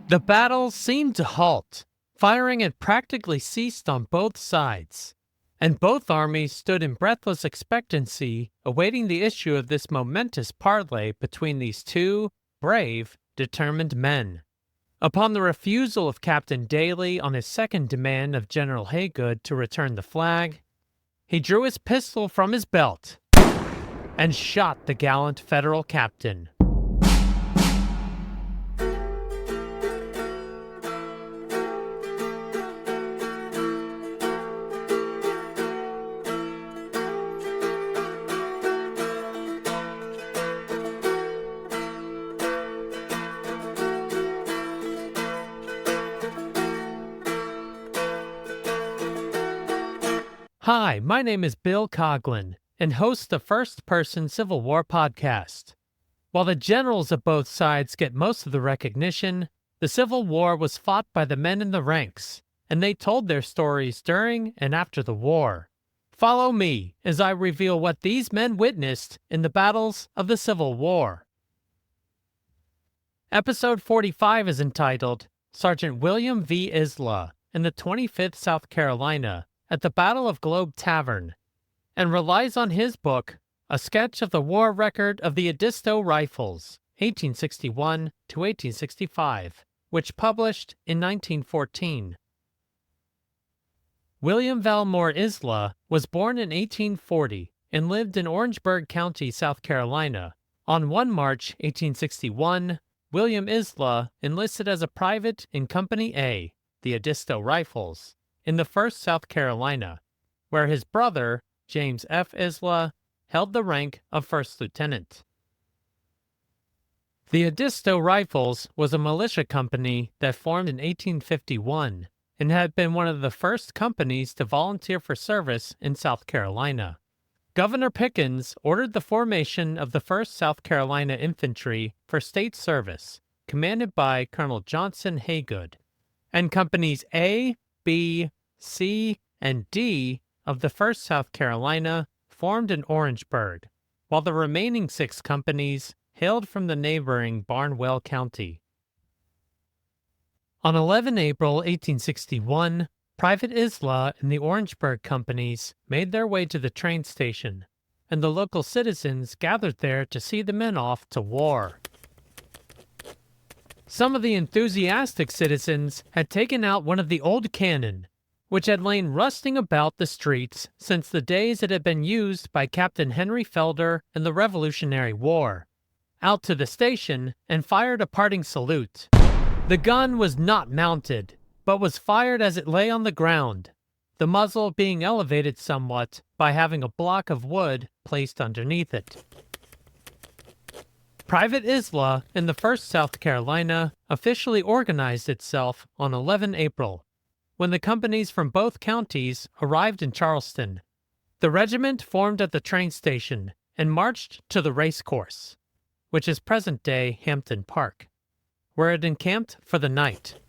The battle seemed to halt. Firing had practically ceased on both sides, and both armies stood in breathless expectancy, awaiting the issue of this momentous parley between these two brave, determined men. Upon the refusal of Captain Daly on his second demand of General Hagood to return the flag, he drew his pistol from his belt and shot the gallant Federal captain. Hi, my name is Bill Coughlin, and host the First Person Civil War podcast. While the generals of both sides get most of the recognition, the Civil War was fought by the men in the ranks, and they told their stories during and after the war. Follow me as I reveal what these men witnessed in the battles of the Civil War. Episode 45 is entitled Sergeant William V. Izlar in the 25th South Carolina at the Battle of Globe Tavern, and relies on his book, A Sketch of the War Record of the Edisto Rifles, 1861 to 1865, which published in 1914. William Valmore Izlar was born in 1840 and lived in Orangeburg County, South Carolina. On 1 March 1861, William Izlar enlisted as a private in Company A, the Edisto Rifles, in the 1st South Carolina, where his brother, James F. Izlar, held the rank of first lieutenant. The Edisto Rifles was a militia company that formed in 1851 and had been one of the first companies to volunteer for service in South Carolina. Governor Pickens ordered the formation of the 1st South Carolina Infantry for state service, commanded by Colonel Johnson Hagood, and Companies A, B, C, and D of the 1st South Carolina formed in Orangeburg, while the remaining 6 companies hailed from the neighboring Barnwell County. On 11 April 1861, Private Izlar and the Orangeburg companies made their way to the train station, and the local citizens gathered there to see the men off to war. Some of the enthusiastic citizens had taken out one of the old cannon, which had lain rusting about the streets since the days it had been used by Captain Henry Felder in the Revolutionary War, out to the station and fired a parting salute. The gun was not mounted, but was fired as it lay on the ground, the muzzle being elevated somewhat by having a block of wood placed underneath it. Private Izlar in the 1st South Carolina officially organized itself on 11 April, when the companies from both counties arrived in Charleston. The regiment formed at the train station and marched to the race course, which is present-day Hampton Park, where it encamped for the night.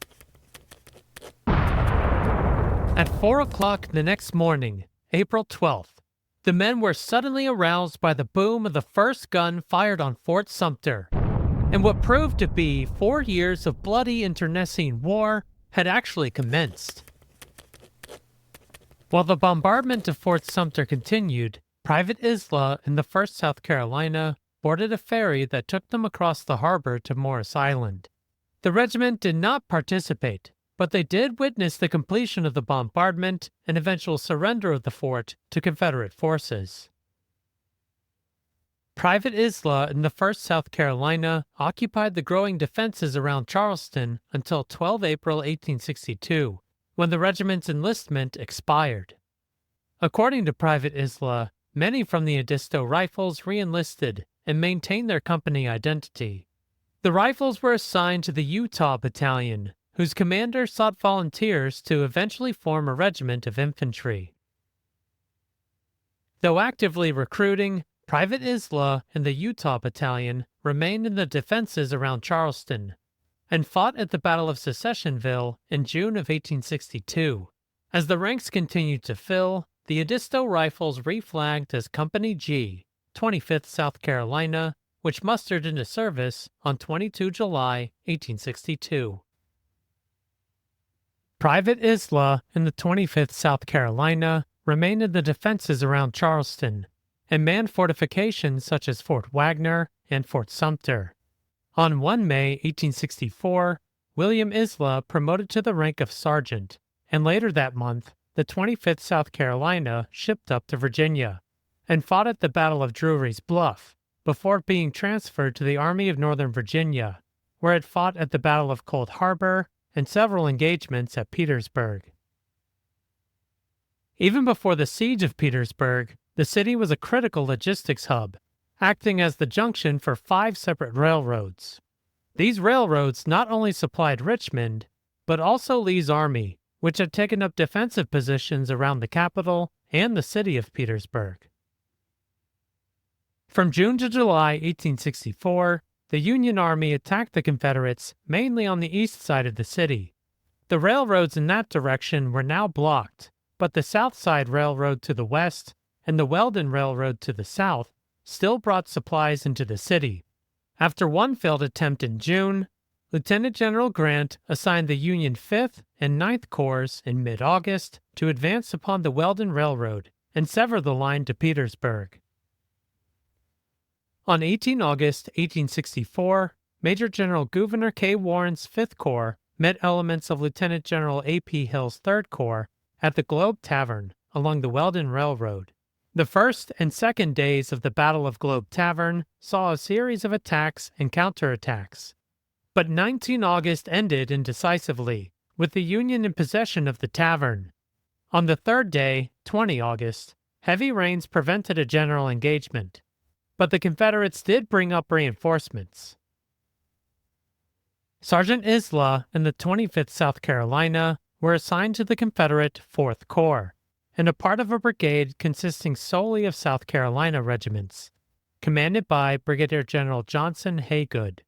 At 4 o'clock the next morning, April 12th, the men were suddenly aroused by the boom of the first gun fired on Fort Sumter, and what proved to be 4 years of bloody internecine war had actually commenced. While the bombardment of Fort Sumter continued, Private Izlar in the 1st South Carolina boarded a ferry that took them across the harbor to Morris Island. The regiment did not participate, but they did witness the completion of the bombardment and eventual surrender of the fort to Confederate forces. Private Izlar in the 1st South Carolina occupied the growing defenses around Charleston until 12 April 1862, when the regiment's enlistment expired. According to Private Izlar, many from the Edisto Rifles re-enlisted and maintained their company identity. The Rifles were assigned to the Utah Battalion, whose commander sought volunteers to eventually form a regiment of infantry. Though actively recruiting, Private Izlar and the Utah Battalion remained in the defenses around Charleston and fought at the Battle of Secessionville in June of 1862. As the ranks continued to fill, the Edisto Rifles reflagged as Company G, 25th South Carolina, which mustered into service on 22 July 1862. Private Izlar in the 25th South Carolina remained in the defenses around Charleston and manned fortifications such as Fort Wagner and Fort Sumter. On 1 May 1864, William Izlar promoted to the rank of sergeant, and later that month, the 25th South Carolina shipped up to Virginia and fought at the Battle of Drury's Bluff before being transferred to the Army of Northern Virginia, where it fought at the Battle of Cold Harbor and several engagements at Petersburg. Even before the siege of Petersburg, the city was a critical logistics hub, acting as the junction for 5 separate railroads. These railroads not only supplied Richmond, but also Lee's army, which had taken up defensive positions around the capital and the city of Petersburg. From June to July 1864, the Union Army attacked the Confederates mainly on the east side of the city. The railroads in that direction were now blocked, but the South Side Railroad to the west and the Weldon Railroad to the south still brought supplies into the city. After one failed attempt in June, Lieutenant General Grant assigned the Union 5th and 9th Corps in mid-August to advance upon the Weldon Railroad and sever the line to Petersburg. On 18 August 1864, Major General Gouverneur K. Warren's 5th Corps met elements of Lieutenant General A.P. Hill's 3rd Corps at the Globe Tavern along the Weldon Railroad. The first and second days of the Battle of Globe Tavern saw a series of attacks and counterattacks. But 19 August ended indecisively, with the Union in possession of the tavern. On the third day, 20 August, heavy rains prevented a general engagement, but the Confederates did bring up reinforcements. Sergeant Izlar and the 25th South Carolina were assigned to the Confederate 4th Corps, and a part of a brigade consisting solely of South Carolina regiments, commanded by Brigadier General Johnson Hagood.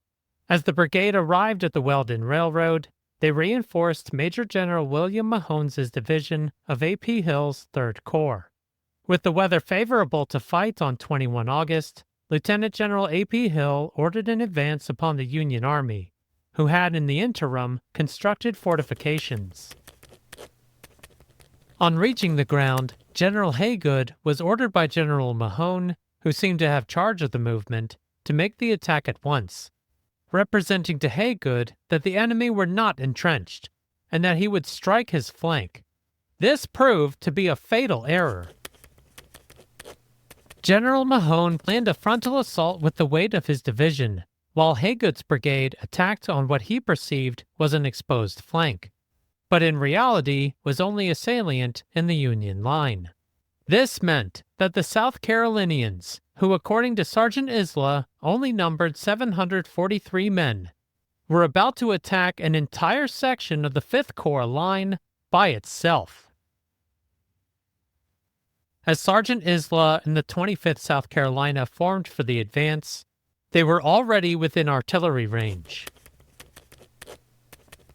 As the brigade arrived at the Weldon Railroad, they reinforced Major General William Mahone's division of A.P. Hill's 3rd Corps. With the weather favorable to fight on 21 August, Lieutenant General A.P. Hill ordered an advance upon the Union Army, who had in the interim constructed fortifications. On reaching the ground, General Hagood was ordered by General Mahone, who seemed to have charge of the movement, to make the attack at once, representing to Hagood that the enemy were not entrenched, and that he would strike his flank. This proved to be a fatal error. General Mahone planned a frontal assault with the weight of his division, while Hagood's brigade attacked on what he perceived was an exposed flank, but in reality was only a salient in the Union line. This meant that the South Carolinians, who according to Sergeant Izlar only numbered 743 men, were about to attack an entire section of the 5th Corps line by itself. As Sergeant Izlar and the 25th South Carolina formed for the advance, they were already within artillery range.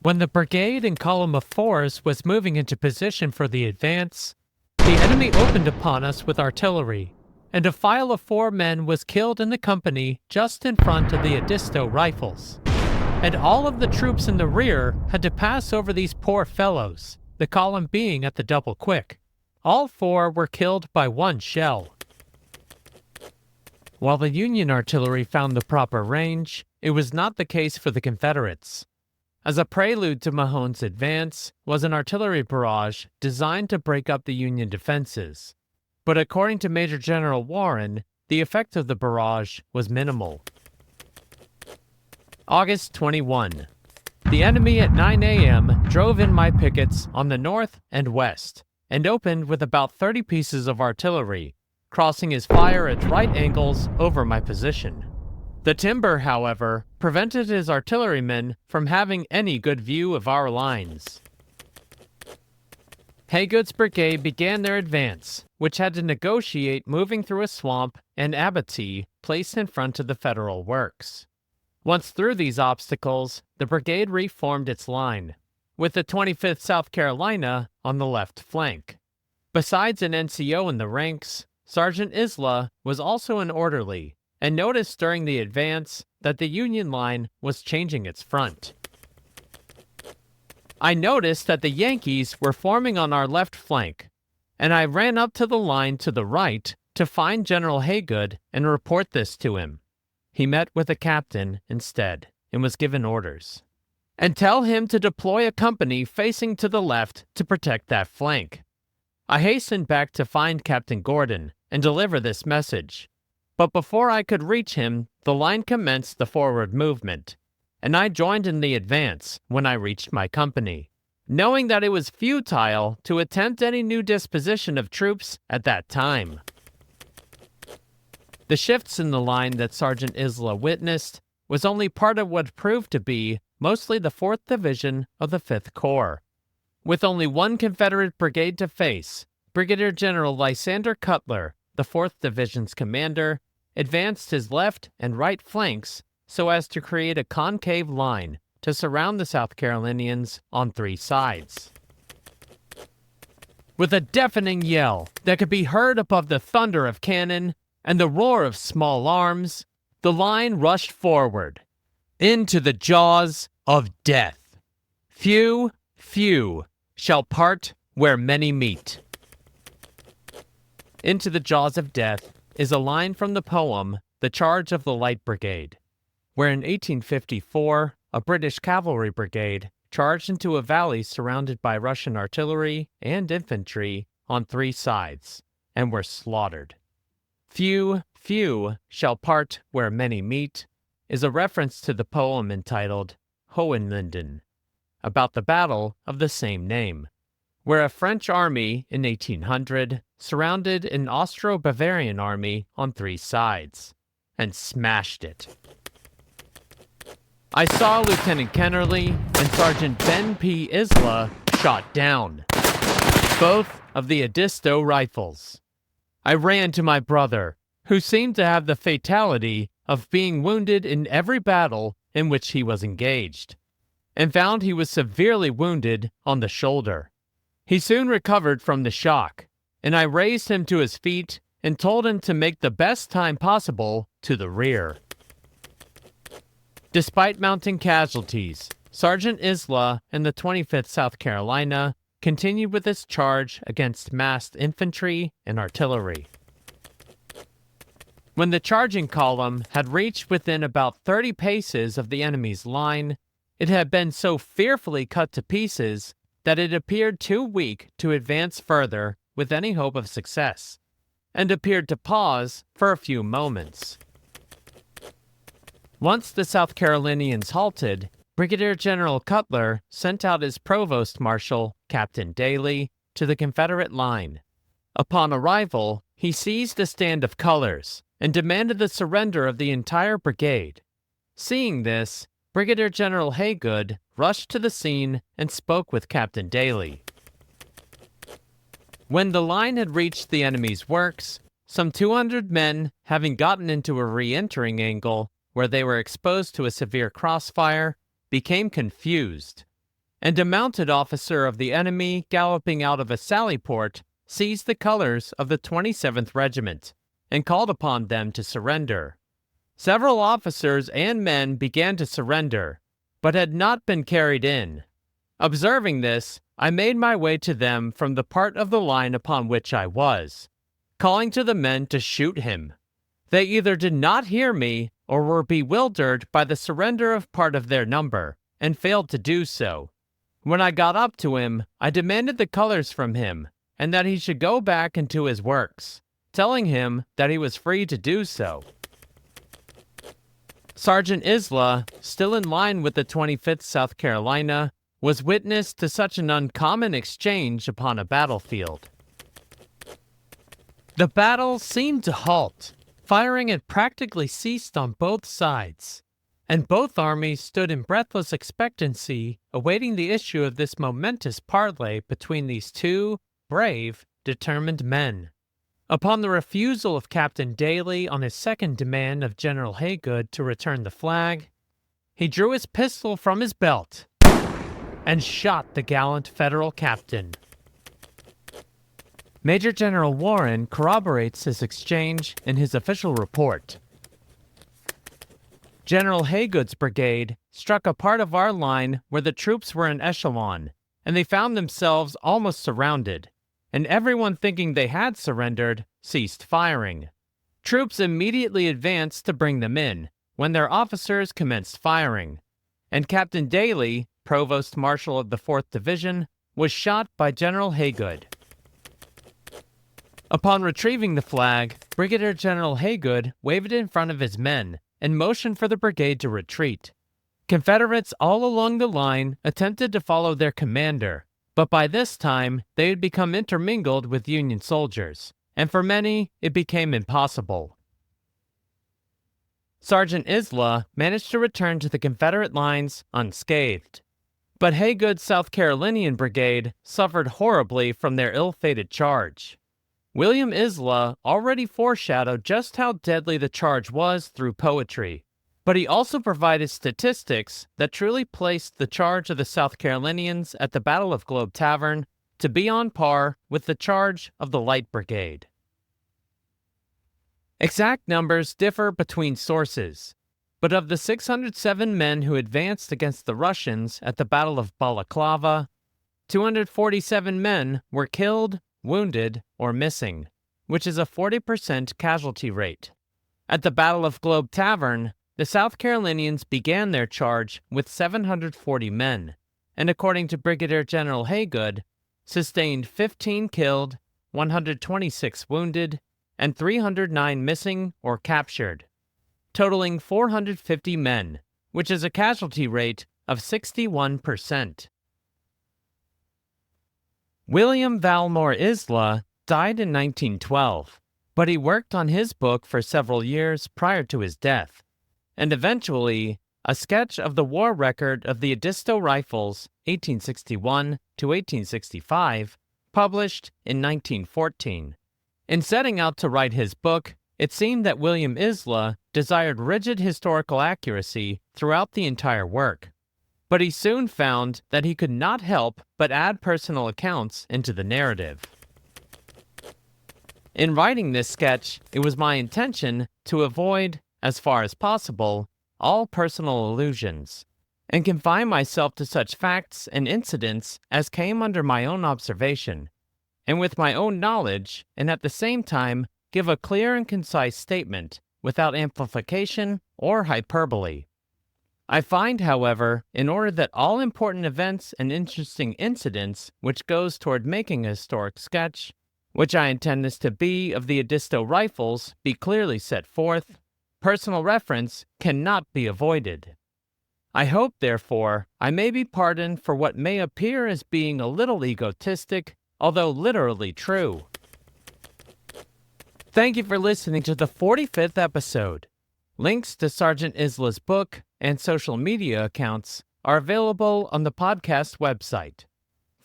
When the brigade in column of 4s was moving into position for the advance, the enemy opened upon us with artillery, and a file of 4 men was killed in the company just in front of the Edisto rifles. And all of the troops in the rear had to pass over these poor fellows, the column being at the double quick. All 4 were killed by one shell. While the Union artillery found the proper range, it was not the case for the Confederates. As a prelude to Mahone's advance was an artillery barrage designed to break up the Union defenses. But according to Major General Warren, the effect of the barrage was minimal. August 21. The enemy at 9 a.m. drove in my pickets on the north and west, and opened with about 30 pieces of artillery, crossing his fire at right angles over my position. The timber, however, prevented his artillerymen from having any good view of our lines. Hagood's brigade began their advance, which had to negotiate moving through a swamp and abattis placed in front of the Federal works. Once through these obstacles, the brigade reformed its line, with the 25th South Carolina on the left flank. Besides an NCO in the ranks, Sergeant Izlar was also an orderly, and noticed during the advance that the Union line was changing its front. I noticed that the Yankees were forming on our left flank, and I ran up to the line to the right to find General Hagood and report this to him. He met with the captain instead and was given orders. And tell him to deploy a company facing to the left to protect that flank. I hastened back to find Captain Gordon and deliver this message. But before I could reach him, the line commenced the forward movement, and I joined in the advance when I reached my company, knowing that it was futile to attempt any new disposition of troops at that time. The shifts in the line that Sergeant Izlar witnessed was only part of what proved to be mostly the 4th Division of the 5th Corps. With only one Confederate brigade to face, Brigadier General Lysander Cutler, the 4th Division's commander, advanced his left and right flanks so as to create a concave line to surround the South Carolinians on 3 sides. With a deafening yell that could be heard above the thunder of cannon and the roar of small arms, the line rushed forward, into the jaws of death. Few, few shall part where many meet. Into the jaws of death is a line from the poem The Charge of the Light Brigade, where in 1854, a British cavalry brigade charged into a valley surrounded by Russian artillery and infantry on 3 sides, and were slaughtered. Few, few shall part where many meet is a reference to the poem entitled Hohenlinden, about the battle of the same name, where a French army in 1800 surrounded an Austro-Bavarian army on 3 sides, and smashed it. I saw Lieutenant Kennerly and Sergeant Ben P. Izlar shot down, both of the Edisto rifles. I ran to my brother, who seemed to have the fatality of being wounded in every battle in which he was engaged, and found he was severely wounded on the shoulder. He soon recovered from the shock, and I raised him to his feet and told him to make the best time possible to the rear. Despite mounting casualties, Sergeant Izlar and the 25th South Carolina continued with its charge against massed infantry and artillery. When the charging column had reached within about 30 paces of the enemy's line, it had been so fearfully cut to pieces that it appeared too weak to advance further with any hope of success, and appeared to pause for a few moments. Once the South Carolinians halted, Brigadier General Cutler sent out his Provost Marshal, Captain Daly, to the Confederate line. Upon arrival, he seized a stand of colors and demanded the surrender of the entire brigade. Seeing this, Brigadier General Hagood rushed to the scene and spoke with Captain Daly. When the line had reached the enemy's works, some 200 men, having gotten into a re-entering angle where they were exposed to a severe crossfire, became confused, and a mounted officer of the enemy galloping out of a sally port seized the colors of the 27th Regiment and called upon them to surrender. Several officers and men began to surrender, but had not been carried in. Observing this, I made my way to them from the part of the line upon which I was, calling to the men to shoot him. They either did not hear me or were bewildered by the surrender of part of their number, and failed to do so. When I got up to him, I demanded the colors from him, and that he should go back into his works, telling him that he was free to do so. Sergeant Izlar, still in line with the 25th South Carolina, was witness to such an uncommon exchange upon a battlefield. The battle seemed to halt. Firing had practically ceased on both sides, and both armies stood in breathless expectancy, awaiting the issue of this momentous parley between these two brave, determined men. Upon the refusal of Captain Daly on his second demand of General Hagood to return the flag, he drew his pistol from his belt and shot the gallant Federal captain. Major General Warren corroborates this exchange in his official report. General Hagood's brigade struck a part of our line where the troops were in echelon, and they found themselves almost surrounded, and everyone thinking they had surrendered ceased firing. Troops immediately advanced to bring them in, when their officers commenced firing, and Captain Daly, Provost Marshal of the 4th Division, was shot by General Hagood. Upon retrieving the flag, Brigadier General Hagood waved it in front of his men and motioned for the brigade to retreat. Confederates all along the line attempted to follow their commander, but by this time they had become intermingled with Union soldiers, and for many it became impossible. Sergeant Izlar managed to return to the Confederate lines unscathed, but Hagood's South Carolinian brigade suffered horribly from their ill-fated charge. William Izlar already foreshadowed just how deadly the charge was through poetry, but he also provided statistics that truly placed the charge of the South Carolinians at the Battle of Globe Tavern to be on par with the charge of the Light Brigade. Exact numbers differ between sources, but of the 607 men who advanced against the Russians at the Battle of Balaclava, 247 men were killed, wounded, or missing, which is a 40% casualty rate. At the Battle of Globe Tavern, the South Carolinians began their charge with 740 men, and according to Brigadier General Hagood, sustained 15 killed, 126 wounded, and 309 missing or captured, totaling 450 men, which is a casualty rate of 61%. William Valmore Izlar died in 1912, but he worked on his book for several years prior to his death, and eventually a sketch of the war record of the Edisto Rifles 1861 to 1865, published in 1914. In setting out to write his book, it seemed that William Izlar desired rigid historical accuracy throughout the entire work, but he soon found that he could not help but add personal accounts into the narrative. In writing this sketch, it was my intention to avoid, as far as possible, all personal allusions, and confine myself to such facts and incidents as came under my own observation, and with my own knowledge, and at the same time give a clear and concise statement without amplification or hyperbole. I find, however, in order that all important events and interesting incidents which goes toward making a historic sketch, which I intend this to be of the Edisto Rifles, be clearly set forth, personal reference cannot be avoided. I hope, therefore, I may be pardoned for what may appear as being a little egotistic, although literally true. Thank you for listening to the 45th episode. Links to Sergeant Izlar's book and social media accounts are available on the podcast website,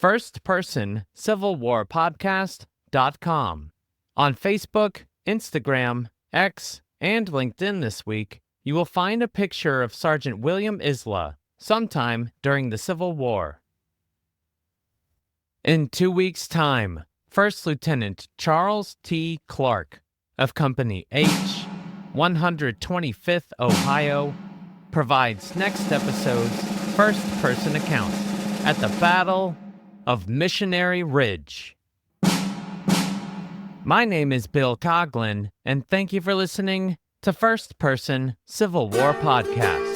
firstpersoncivilwarpodcast.com. On Facebook, Instagram, X, and LinkedIn this week, you will find a picture of Sergeant William Izlar sometime during the Civil War. In 2 weeks' time, First Lieutenant Charles T. Clark of Company H, 125th Ohio, provides next episode's first-person account at the Battle of Missionary Ridge. My name is Bill Coughlin, and thank you for listening to First Person Civil War Podcast.